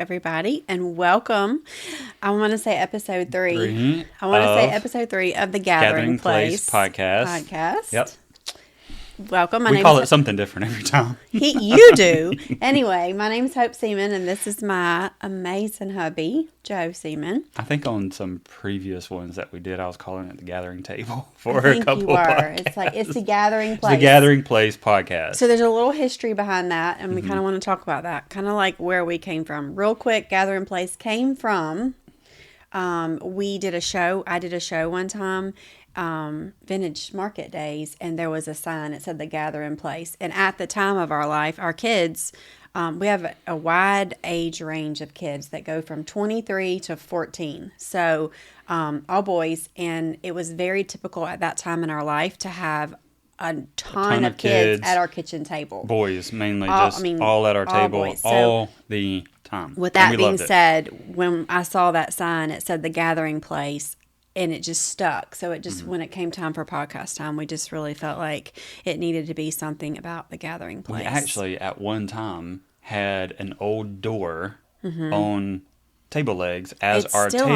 everybody, and welcome. I want to say episode 3. I want to say episode 3 of the Gathering Place podcast. Yep. Welcome. We call it something different every time. You do. Anyway, my name's Hope Seaman, and this is my amazing hubby, Joe Seaman. I think on some previous ones that we did, I was calling it the Gathering Table for I think a couple you were. podcasts. It's the Gathering Place. It's the Gathering Place podcast. So there's a little history behind that, and we kind of want to talk about that, kind of like where we came from. Real quick, Gathering Place came from, we did a show. I did a show one time, Vintage Market Days, and there was a sign that said the Gathering Place. And at the time of our life, our kids, we have a wide age range of kids that go from 23 to 14. So all boys, and it was very typical at that time in our life to have a ton of kids at our kitchen table. Boys, mainly, all at our table, boys. all the time. With that being said, when I saw that sign, it said the Gathering Place, and it just stuck. So it just, when it came time for podcast time, we just really felt like it needed to be something about the Gathering Place. We actually, at one time, had an old door on table legs as our table.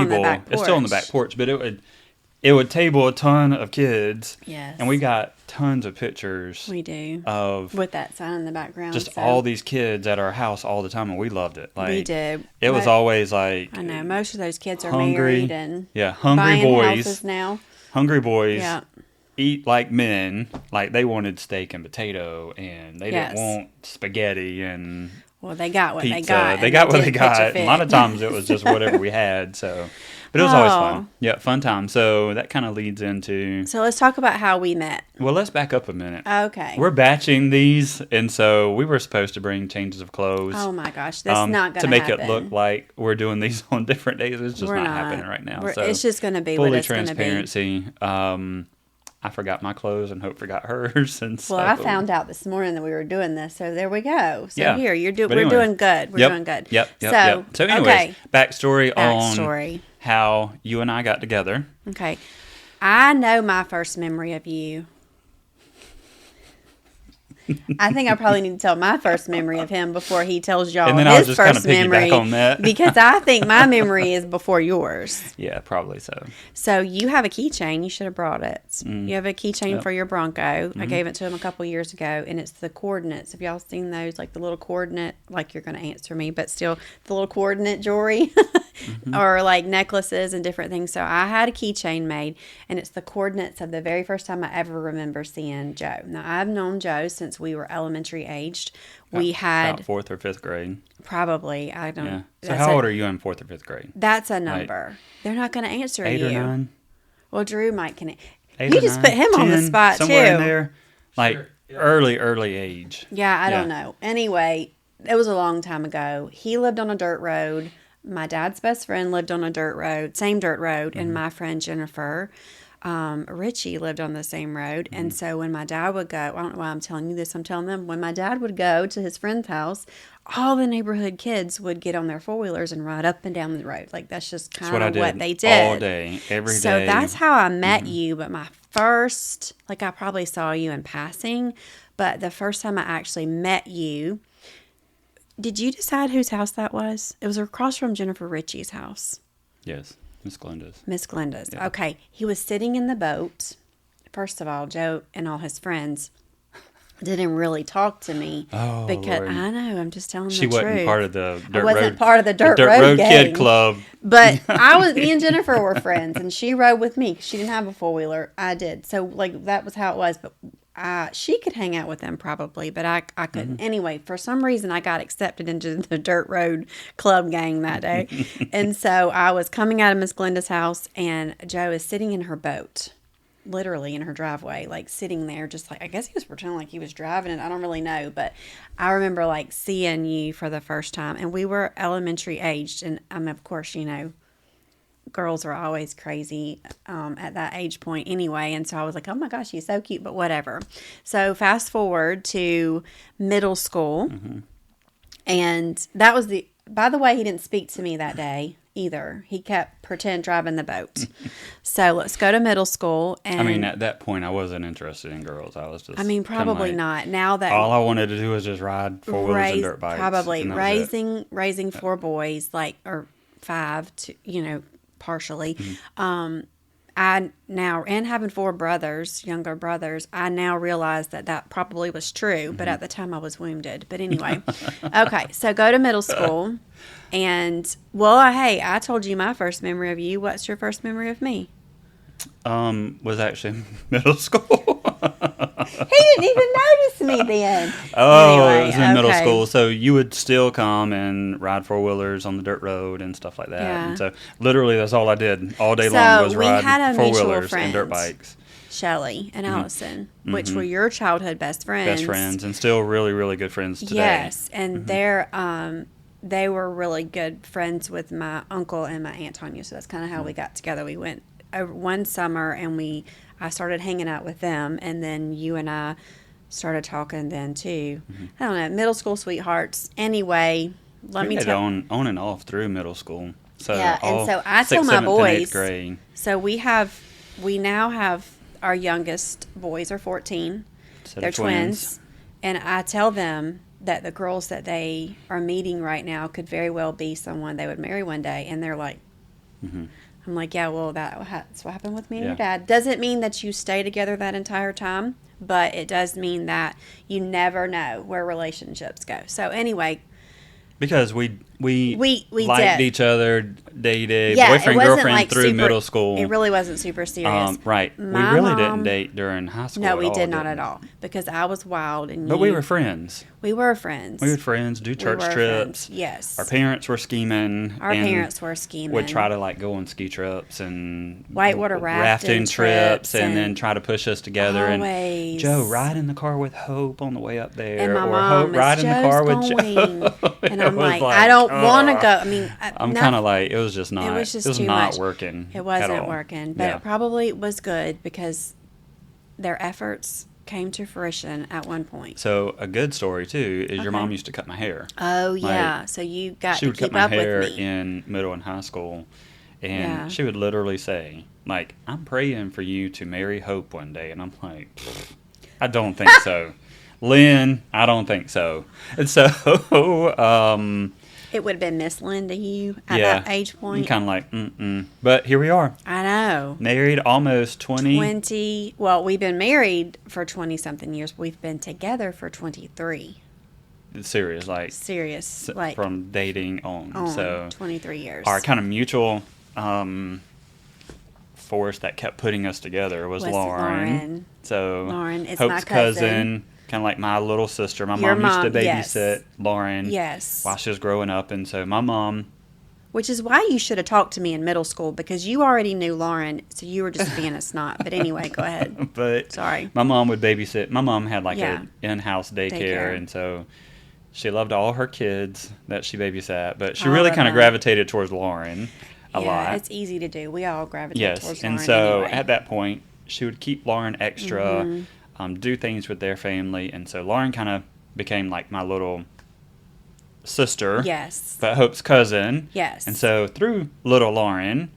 It's still on the back porch, but it would table a ton of kids. Yes. And we got tons of pictures. We do. With that sign in the background. Just all these kids at our house all the time, and we loved it. We did. It was always like... I know. Most of those kids are hungry, married and hungry buying boys houses now. Hungry boys eat like men. Like, they wanted steak and potato, and they didn't want spaghetti and... Well, they got what pizza. they got. They got what they got. A lot of times it was just whatever we had. So, but it was always fun. Yeah, fun time. So that kind of leads into. So let's talk about how we met. Well, let's back up a minute. Okay. We're batching these, and so we were supposed to bring changes of clothes. Oh my gosh, that's not going to to make it look like we're doing these on different days. It's just not happening right now. So it's just going to be what it's going to be. Fully transparency. I forgot my clothes, and Hope forgot hers, and so. Well, I found out this morning that we were doing this, so there we go. So here, we're doing good. We're doing good. Yep. So anyways, backstory on how you and I got together. Okay. I know my first memory of you. I think I probably need to tell my first memory of him before he tells y'all his first memory. On that. Because I think my memory is before yours. Yeah, probably so. So you have a keychain. You should have brought it. You have a keychain for your Bronco. I gave it to him a couple years ago, and it's the coordinates. Have y'all seen those? Like the little coordinate, like you're going to answer me, but still the little coordinate jewelry or like necklaces and different things. So I had a keychain made, and it's the coordinates of the very first time I ever remember seeing Joe. Now, I've known Joe since we were elementary aged. We had about 4th or 5th grade. Probably. I don't know. Yeah. So how old are you in 4th or 5th grade? That's a number. They're not going to answer 8 you. 8 or 9? Well, Drew might can. He just put him 10, on the spot somewhere too. In there, like early age. Yeah, I don't know. Anyway, it was a long time ago. He lived on a dirt road. My dad's best friend lived on a dirt road, same dirt road, and my friend Jennifer, Richie lived on the same road. And so when my dad would go, I don't know why I'm telling you this, I'm telling them, when my dad would go to his friend's house, all the neighborhood kids would get on their four-wheelers and ride up and down the road. Like, that's just kind of what they did. All day, every day. So that's how I met you. But my first, like, I probably saw you in passing, but the first time I actually met you, did you decide whose house that was? It was across from Jennifer Ritchie's house. Yes. Miss Glenda's. Miss Glenda's. Yeah. Okay. He was sitting in the boat. First of all, Joe and all his friends didn't really talk to me. Oh, because Lord. I know, I'm just telling the truth. She wasn't part of the dirt road. I wasn't part of the dirt road kid gang. club. But me and Jennifer were friends, and she rode with me. She didn't have a four-wheeler. I did. So, like, that was how it was. But she could hang out with them probably, but I couldn't. Anyway, for some reason, I got accepted into the dirt road club gang that day. And so I was coming out of Miss Glenda's house, and Joe is sitting in her boat, literally in her driveway, like sitting there, just like, I guess he was pretending like he was driving it. I don't really know, but I remember like seeing you for the first time, and we were elementary aged. And of course, you know, girls are always crazy at that age point anyway. And so I was like, oh my gosh, he's so cute, but whatever. So fast forward to middle school. And that was by the way, he didn't speak to me that day. either. He kept pretend driving the boat. So let's go to middle school. And I mean, at that point, I wasn't interested in girls. I was just. I mean, probably not. Now that all I wanted to do was just ride 4-wheelers and dirt bikes. Probably raising 4 boys, like, or 5, to, partially. I now, and having 4 brothers, younger brothers, I now realize that probably was true, but at the time I was wounded. But anyway, okay, so go to middle school, and, well, hey, I told you my first memory of you. What's your first memory of me? Was actually middle school. He didn't even notice me then. Oh, anyway, it was in middle school. So you would still come and ride 4-wheelers on the dirt road and stuff like that. Yeah. And so literally that's all I did all day long was ride 4-wheelers and dirt bikes. Shelley and Allison, which were your childhood best friends. Best friends, and still really, really good friends today. Yes, and they were really good friends with my uncle and my Aunt Tanya, so that's kind of how we got together. We went one summer and I started hanging out with them, and then you and I started talking then too. I don't know, middle school sweethearts. Anyway, let me tell you. On and off through middle school. So yeah, and so I tell my boys. Grade. So we now have our youngest boys are 14. They're twins, and I tell them that the girls that they are meeting right now could very well be someone they would marry one day, and they're like. I'm like, yeah, well, that's what happened with me and your dad. Doesn't mean that you stay together that entire time, but it does mean that you never know where relationships go. So anyway. Because we liked did. each other, dated, boyfriend, girlfriend like through middle school. It really wasn't super serious. Right. We really didn't date during high school. No, we did not at all. Because I was wild and But we were friends. We were friends. We were friends, do church trips. Friends. Yes. Our parents were scheming. Would try to go on ski trips and whitewater rafting trips and then try to push us together. Always. And Joe, ride in the car with Hope on the way up there. And my or mom, Hope, ride in the car with Joe. And I'm like, I don't want to go. I mean, I'm kind of like, it was just not. It was just too not much. Working. It wasn't working, but it probably was good because their efforts came to fruition at one point. So a good story too is your mom used to cut my hair. Oh yeah, so you got to keep up with me. She would cut my hair in middle and high school, and she would literally say, like, "I'm praying for you to marry Hope one day," and I'm like, I don't think so. Lynn, I don't think so. And so, it would have been Miss Lynn to you at that age point. Kind of like, But here we are. I know. Married almost 20. Well, we've been married for 20-something years. We've been together for 23. Serious. Like from dating on. So 23 years. Our kind of mutual force that kept putting us together was Lauren. So Lauren is Hope's my cousin. Kind of like my little sister. My mom used to babysit Lauren while she was growing up. And so my mom... Which is why you should have talked to me in middle school, because you already knew Lauren, so you were just being a snot. But anyway, go ahead. Sorry. My mom would babysit. My mom had an in-house daycare, and so she loved all her kids that she babysat. But she really kind of gravitated towards Lauren a lot. Yeah, it's easy to do. We all gravitate towards Lauren. And so at that point, she would keep Lauren extra, do things with their family. And so Lauren kind of became like my little sister. Yes. But Hope's cousin. Yes. And so through little Lauren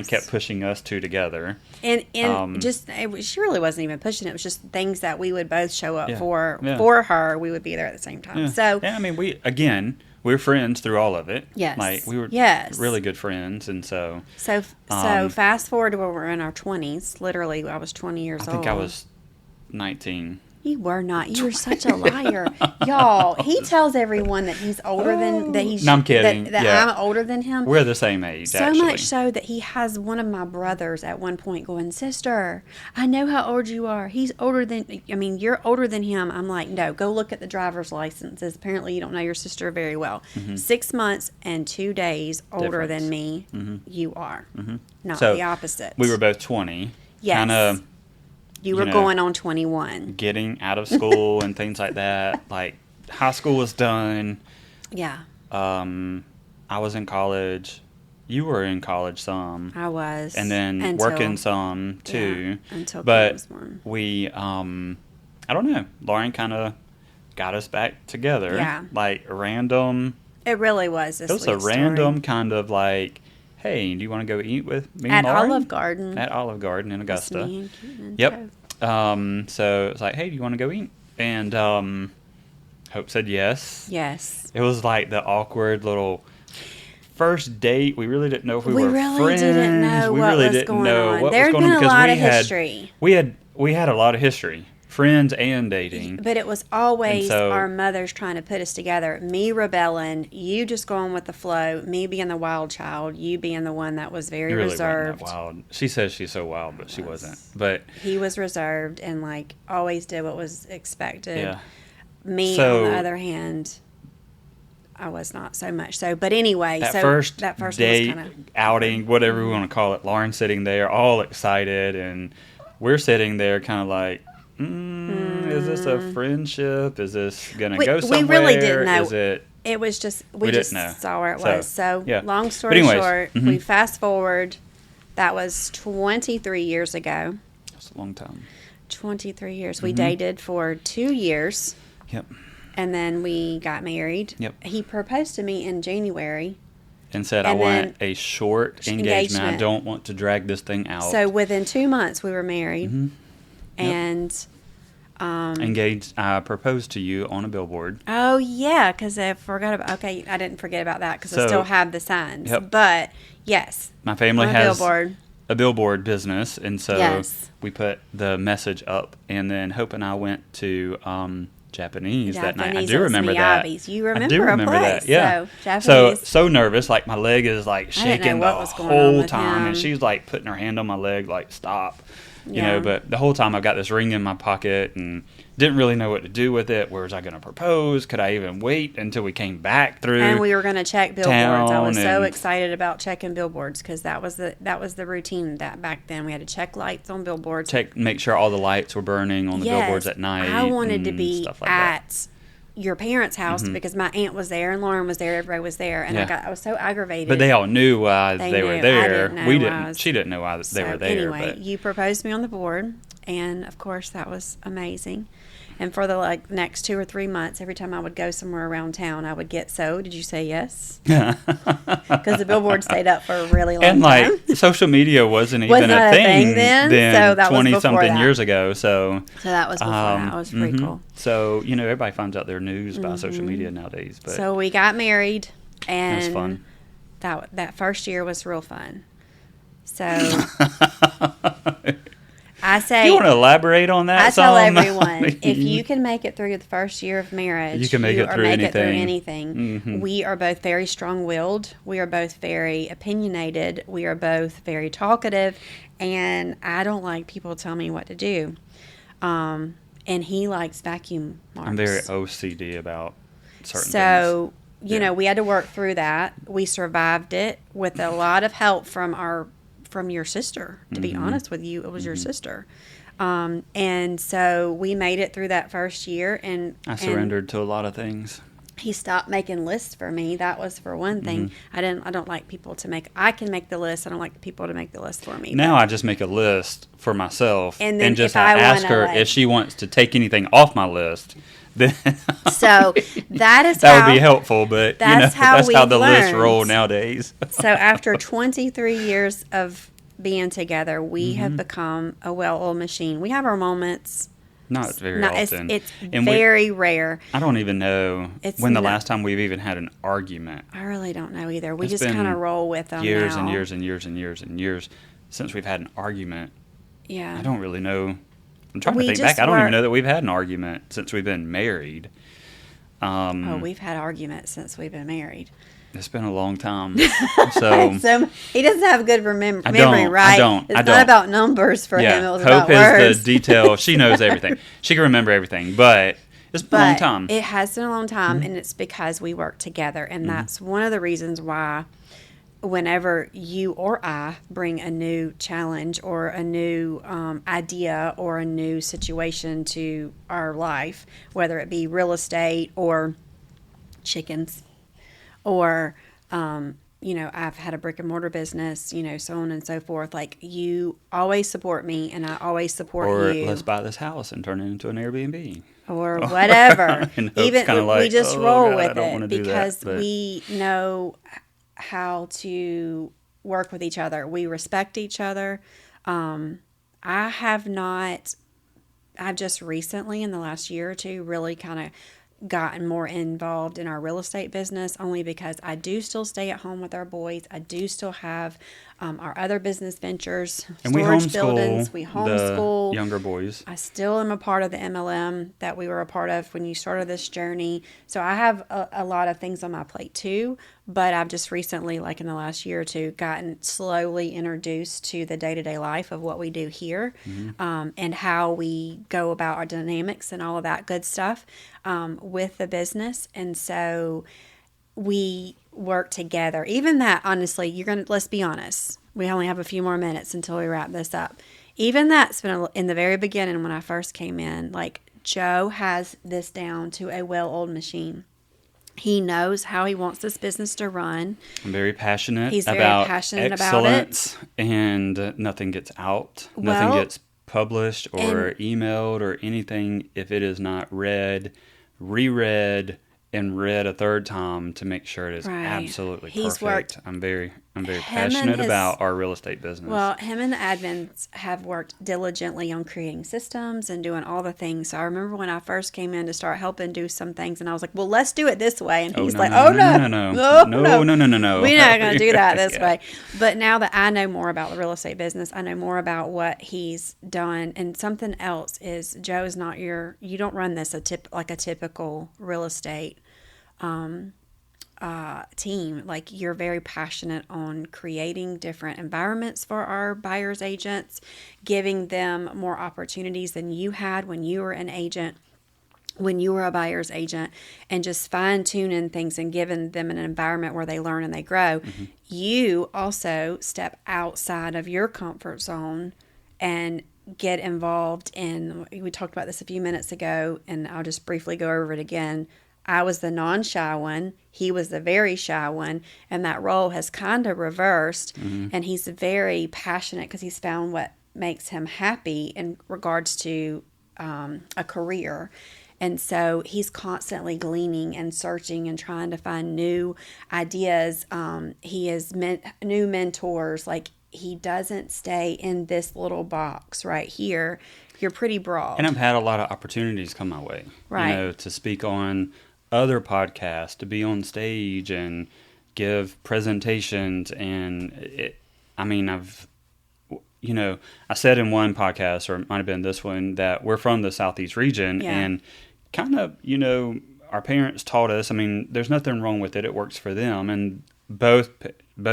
kept pushing us two together. And she really wasn't even pushing it. It was just things that we would both show up for her. We would be there at the same time. Yeah. So I mean, we're friends through all of it. Yes. Like we were really good friends, and so fast forward to where we're in our 20s. Literally, I was 20 years old. I think I was 19. You were not. You were such a liar, y'all. He tells everyone that he's older than that. He's. No, I'm kidding. That I'm older than him. We're the same age. So much so that he has one of my brothers at one point going, "Sister, I know how old you are. He's older than. I mean, you're older than him." I'm like, "No, go look at the driver's licenses. Apparently, you don't know your sister very well. 6 months and 2 days older than me. You are not the opposite." We were both 20. Yes. Kind of. You were going on 21. Getting out of school and things like that. Like, high school was done. Yeah. I was in college. You were in college some. I was. And then working some, too. Yeah, until but was born. We, I don't know. Lauren kind of got us back together. Yeah. Like, random. It really was. It was a random kind of, like, hey, do you want to go eat with me at and Lauren? Olive Garden. At Olive Garden in That's Augusta. me and Keaton and Yep. Joe. So it's like, hey, do you want to go eat? And Hope said yes. Yes. It was like the awkward little first date. We really didn't know if we were really friends. didn't know we what really was didn't going know on. what There was had going been on a because lot of history. we had a lot of history, friends and dating. But it was always And so- our mothers trying to put us together. Me rebelling, you just going with the flow, me being the wild child, you being the one that was very It really reserved. wasn't that wild. She says she's so wild, but she wasn't. But He was reserved and like always did what was expected. yeah, Me, So- on the other hand, I was not so much so. But anyway, that so first that first date, one was kind of outing, whatever we want to call it, Lauren's sitting there all excited, and we're sitting there kind of like, is this a friendship? Is this going to We- go we somewhere? really didn't know. Is it? It was just We we just didn't know. saw where it So, was. So yeah. long But story anyways, short, we fast forward. That was 23 years ago. It's a long time. 23 years. We dated for 2 years, Yep. and then we got married. Yep. He proposed to me in January. And said, And I want then a short engagement. I engagement. don't want to drag this thing out. So within 2 months, we were married. Mm-hmm. And Engaged. I proposed to you on a billboard. oh yeah, because I forgot about. Okay, I didn't forget about that because I So- still have the signs. Yep. But yes, My family on a has billboard. a billboard business, and so Yes. we put the message up. And then Hope and I went to Japanese that night. I Japanese, do it was remember that. Miyabi's. You I remember do a remember place, that. Yeah. so Japanese. So nervous, like my leg is like I didn't know shaking what the was going on whole with time, him. and she's like putting her hand on my leg, like stop. You Yeah. know, but the whole time I've got this ring in my pocket and didn't really know what to do with it. Where was I going to propose? Could I even wait until we came back through? And we were going to check billboards. I was town so and- excited about checking billboards because that was the routine that back then we had to check lights on billboards. make sure all the lights were burning on the billboards at night. I wanted to and be stuff like that. at your parents' house because my aunt was there and Lauren was there. Everybody was there, and Yeah. I was so aggravated. But they all knew why They they knew. were I there. didn't know We why I didn't. was- She didn't know why they So were there. anyway, But you proposed me on the board, and of course that was amazing. And for the next 2 or 3 months, every time I would go somewhere around town, I would get so. Did you say yes? Because the billboard stayed up for a really long and time. like social media wasn't Was even not a a thing thing then, so that was 20 before something that. years ago. So So that was before that. It was pretty cool. So everybody finds out their news by social media nowadays. But So we got married, it and was fun. that first year was real fun. So I say, You want to elaborate on that? I tell some? everyone, if you can make it through the first year of marriage, You can make it or through make it through anything. anything. We are both very strong-willed. We are both very opinionated. We are both very talkative, and I don't like people tell me what to do. And he likes vacuum marks. I'm very OCD about certain things. So, Yeah. we had to work through that. We survived it with a lot of help from your sister, to be honest with you. It was your sister. And so we made it through that first year, and I surrendered to a lot of things. he stopped making lists for me. That was for one thing. Mm-hmm. I don't like people to I can make the list. I don't like people to make the list for me. Now I just make a list for myself And then just if I ask wanna, her like- if she wants to take anything off my list. Then So that is that how would be helpful, but that's how that's how we've the lists learned. roll nowadays. So after 23 years of being together, we Mm-hmm. have become a well-oiled machine. We have our moments. Not very No, often. it's And we- very rare. I don't even know It's when the not- last time we've even had an argument. I really don't know either. We It's just been kind of roll with them Years now. and years and years and years and years since we've had an argument. Yeah. I don't really know. I'm trying We to think just back. I don't were- even know that we've had an argument since we've been married. Oh, we've had arguments since we've been married. It's been a long time. So So he doesn't have good I memory, don't, right? I don't. It's I not don't. about numbers for him. It was Hope about is words. the detail. She knows everything. She can remember everything, but it's been a long But time. it has been a long time, Mm-hmm. and it's because we work together, and that's one of the reasons why whenever you or I bring a new challenge or a new idea or a new situation to our life, whether it be real estate or chickens or I've had a brick and mortar business, so on and so forth. Like, you always support me and I always support or you. let's buy this house and turn it into an Airbnb. Or whatever. And Hope's Even kinda we like, just "Oh, roll God, I with don't wanna it do that," because but- we know how to work with each other. We respect each other. I have not, I've just recently in the last year or two really kind of gotten more involved in our real estate business, only because I do still stay at home with our boys. I do still have our other business ventures, And we storage homeschool buildings. We homeschool the younger boys. I still am a part of the MLM that we were a part of when you started this journey. So I have a lot of things on my plate too, but I've just recently, like in the last year or two, gotten slowly introduced to the day-to-day life of what we do here, and how we go about our dynamics and all of that good stuff with the business. And so we work together. Even that, honestly, let's be honest. We only have a few more minutes until we wrap this up. Even that's been in the very beginning when I first came in, like Joe has this down to a well-oiled machine. He knows how he wants this business to run. I'm very passionate He's very about passionate excellence, about it. And nothing gets out. Nothing gets published or emailed or anything if it is not read, reread, and read a third time to make sure it is absolutely perfect. I'm very passionate about our real estate business. Well, him and the admins have worked diligently on creating systems and doing all the things. So I remember when I first came in to start helping do some things, and I was like, well, let's do it this way. And he's like, no. We're not going to do that this way. But now that I know more about the real estate business, I know more about what he's done. And something else is Joe is not you don't run this like a typical real estate team. Like, you're very passionate on creating different environments for our buyers agents, giving them more opportunities than you had when you were an agent, when you were a buyer's agent, and just fine-tuning things and giving them an environment where they learn and they grow. Mm-hmm. You also step outside of your comfort zone and get involved in, we talked about this a few minutes ago, and I'll just briefly go over it again. I was the non-shy one. He was the very shy one. And that role has kind of reversed. Mm-hmm. And he's very passionate because he's found what makes him happy in regards to a career. And so he's constantly gleaning and searching and trying to find new ideas. He has new mentors. Like, he doesn't stay in this little box right here. You're pretty broad. And I've had a lot of opportunities come my way. Right. To speak on other podcasts, to be on stage and give presentations. And I said in one podcast, or it might have been this one, that we're from the Southeast region. Yeah. And kind of, our parents taught us, there's nothing wrong with it. It works for them. And both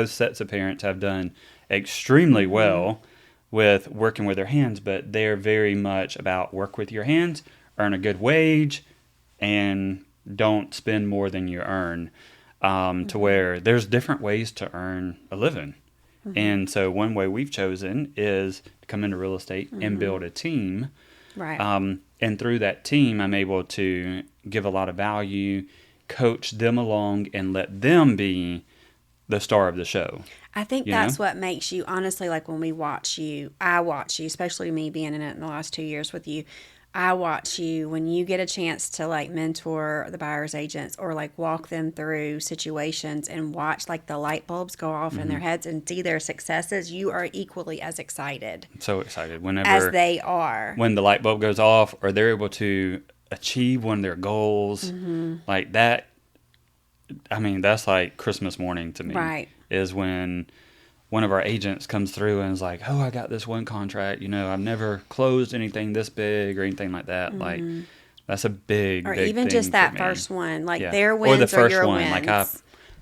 sets of parents have done extremely well with working with their hands, but they're very much about work with your hands, earn a good wage, and don't spend more than you earn, to where there's different ways to earn a living. Mm-hmm. And so one way we've chosen is to come into real estate and build a team. Right. And through that team, I'm able to give a lot of value, coach them along, and let them be the star of the show. I think that's what makes you, honestly, like when I watch you, especially me being in it in the last 2 years with you, I watch you when you get a chance to like mentor the buyer's agents or like walk them through situations and watch like the light bulbs go off in their heads and see their successes. You are equally as excited. I'm so excited as they are. When the light bulb goes off or they're able to achieve one of their goals, like that. That's like Christmas morning to me. Right. Is when one of our agents comes through and is like, oh, I got this one contract. I've never closed anything this big or anything like that. Mm-hmm. Like, that's a big, or big even thing just that for first one. Like, their wins or the first your one. wins. Like, I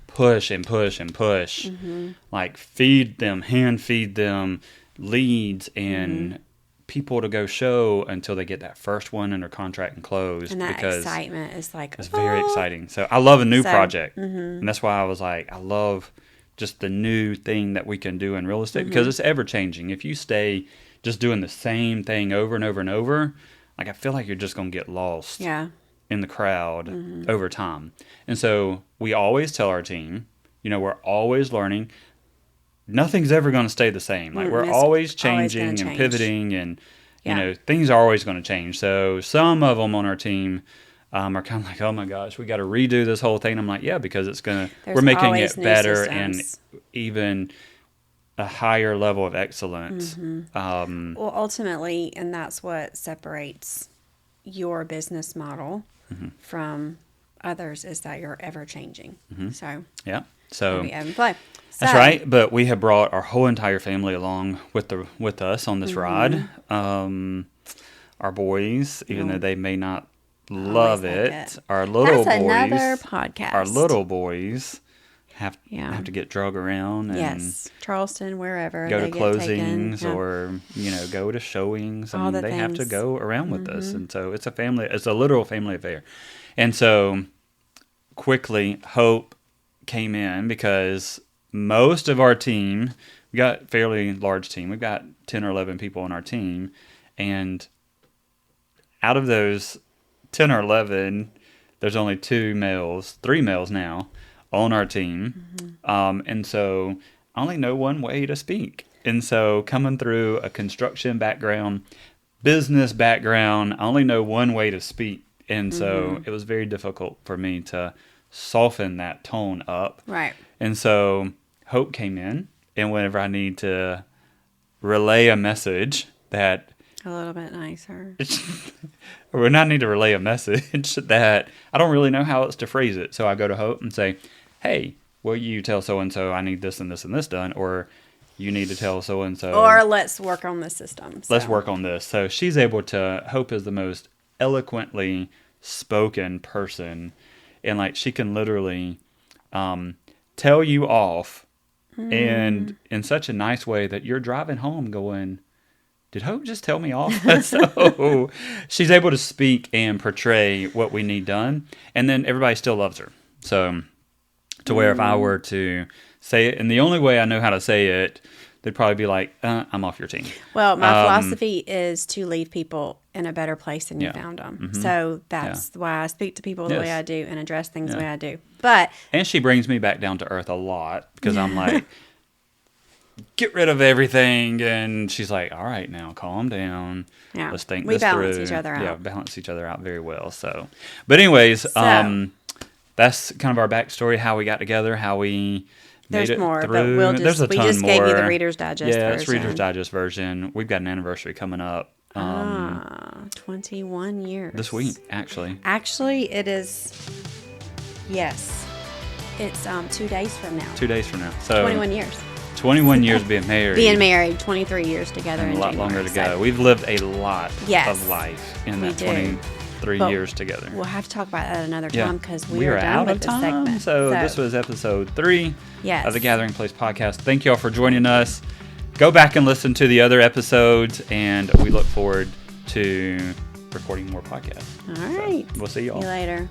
push and push and push. Mm-hmm. Like, hand feed them leads and people to go show until they get that first one under contract and closed. And that excitement is like, it's very exciting. So I love a new project. And that's why I was like, I love just the new thing that we can do in real estate because it's ever changing. If you stay just doing the same thing over and over and over, like, I feel like you're just going to get lost in the crowd over time. And so we always tell our team, we're always learning. Nothing's ever going to stay the same. Like, we're always changing and pivoting, and things are always going to change. So some of them on our team are kind of like, oh my gosh, we got to redo this whole thing. I'm like, yeah, because we're making it better, and even a higher level of excellence. Well, ultimately, and that's what separates your business model from others, is that you're ever changing. So Yeah. So maybe ebb and flow. that's So, right. But we have brought our whole entire family along with us on this ride. Our boys, even though they may not love like it, it. our little That's boys, another podcast. Our little boys have Yeah. to get drug around and Yes, Charleston, wherever go they to get taken. closings Yeah. or go to showings, All and the they have to things. go around with us, and so it's a literal family affair. And so quickly Hope came in because most of our team, we got a fairly large team, we've got 10 or 11 people on our team, and out of those 10 or 11 there's only 3 males now on our team. And so I only know one way to speak. And so coming through a construction background, business background, I only know one way to speak. And so it was very difficult for me to soften that tone up. Right. And so Hope came in, and whenever I need to relay a message that A little bit nicer. or when I need to relay a message that I don't really know how else to phrase it. So I go to Hope and say, hey, will you tell so-and-so I need this and this and this done? Or you need to tell so-and-so. Or let's work on the system. Let's work on this. So she's able to, Hope is the most eloquently spoken person. And like she can literally tell you off and in such a nice way that you're driving home going, did Hope just tell me off? So she's able to speak and portray what we need done. And then everybody still loves her. So to where if I were to say it, and the only way I know how to say it, they'd probably be like, I'm off your team. Well, my philosophy is to leave people in a better place than you Yeah. found them. So that's why I speak to people the way Yes. I do and address things the way I do. But And she brings me back down to earth a lot because I'm like, get rid of everything. And she's like, all right, now calm down. yeah, Let's think we this balance through. each other out. Yeah, balance each other out very well. So, but anyways, that's kind of our backstory, how we got together, how we There's made it more, but through. we'll There's a we ton just more. gave you the Reader's Digest Yeah, version. it's Reader's Digest version. We've got an anniversary coming up 21 years. this week, actually. Actually, it is, yes. It's 2 days from now. 2 days from now. So 21 years. 21 years being married. Being married, 23 years together. And in a lot January, longer to go. so We've lived a lot Yes, of life in we that do. 23 But years together. We'll have to talk about that another Yeah. time because we are done out with of this time. segment. So this was episode 3 Yes. of the Gathering Place podcast. Thank you all for joining us. Go back and listen to the other episodes, and we look forward to recording more podcasts. All right. We'll see you all. See you later.